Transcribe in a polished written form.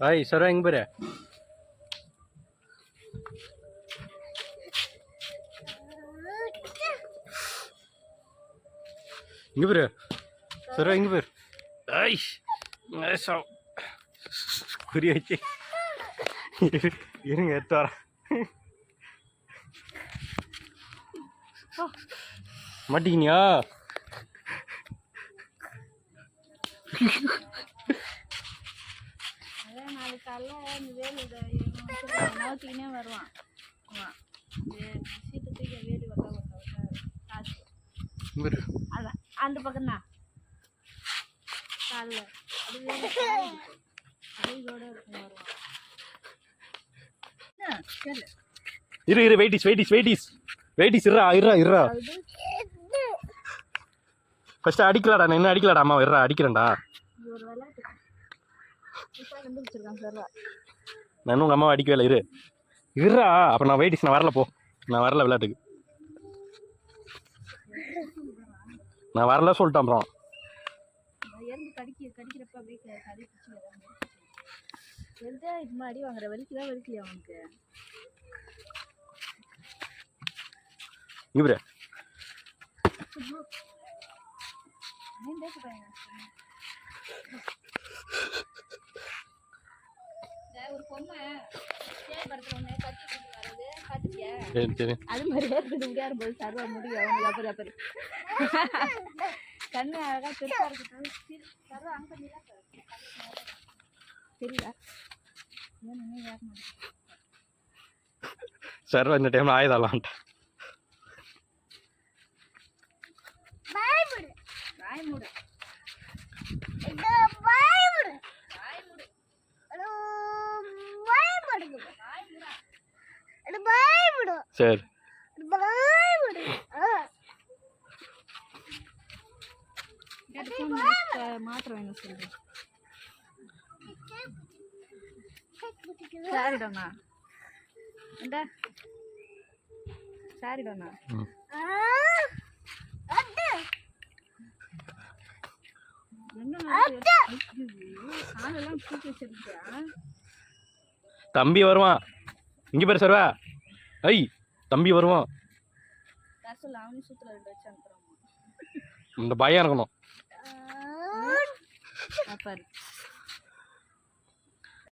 Ay, sarang இங்க பாரு. இங்க பாரு. sarang இங்க பாரு. Ay, ngesau. குறி வச்சு இருங்க எடுத்து வரேன். மாட்டிக்கினியா? நாளைக்கு காலைல இந்த வேலி நோத்திக்கினே வருவான். சீட்டு தூக்கி வேலி அதான் அந்த பக்கம் தான் காலைல அது வேலி அதோட இருக்கும் வருவான். இரு இரு வெயிட்டிஸ் இருறா ஃபர்ஸ்ட் அடிக்கலாடா. நான் என்ன அடிக்கலாடா அம்மா இருறா அடிக்கிறேன்டா. ஒரு விளையாட்டு கண்டுபிடிச்சிருக்கான் சார். நான் உங்கள் அம்மாவை அடிக்கவே இல்லை. இருறா. அப்போ நான் வெயிட்டிஸ் நான் வரல. போ, நான் வரல விளையாட்டுக்கு. நான் வரல சொல்லிட்டேன். அப்புறம் கடிக்கிறப்ப அப்படியே கறி பிடிச்சி இது மாதிரி வாங்குற வலிக்குதான் வலிக்கலையா அவனுக்கு? இவரு ஒரு பொண்ணு கட்டி அது மாதிரியே முடியாது போது சர்வா முடியும் அப்புறம் கண்ணு அழகா பெருசா இருக்கட்டும். சர்வா அங்க தெரியல சர்வா இந்த டைம்ல ஆயுதாலான்ட்டு சரி. மாத்திரம் என்ன சொல்றேன். சரிடா சரிடா தம்பி வருவான். இங்க பேர் சர்வா. ஐ தம்பி வருவான். இந்த பயம் இருக்கணும்.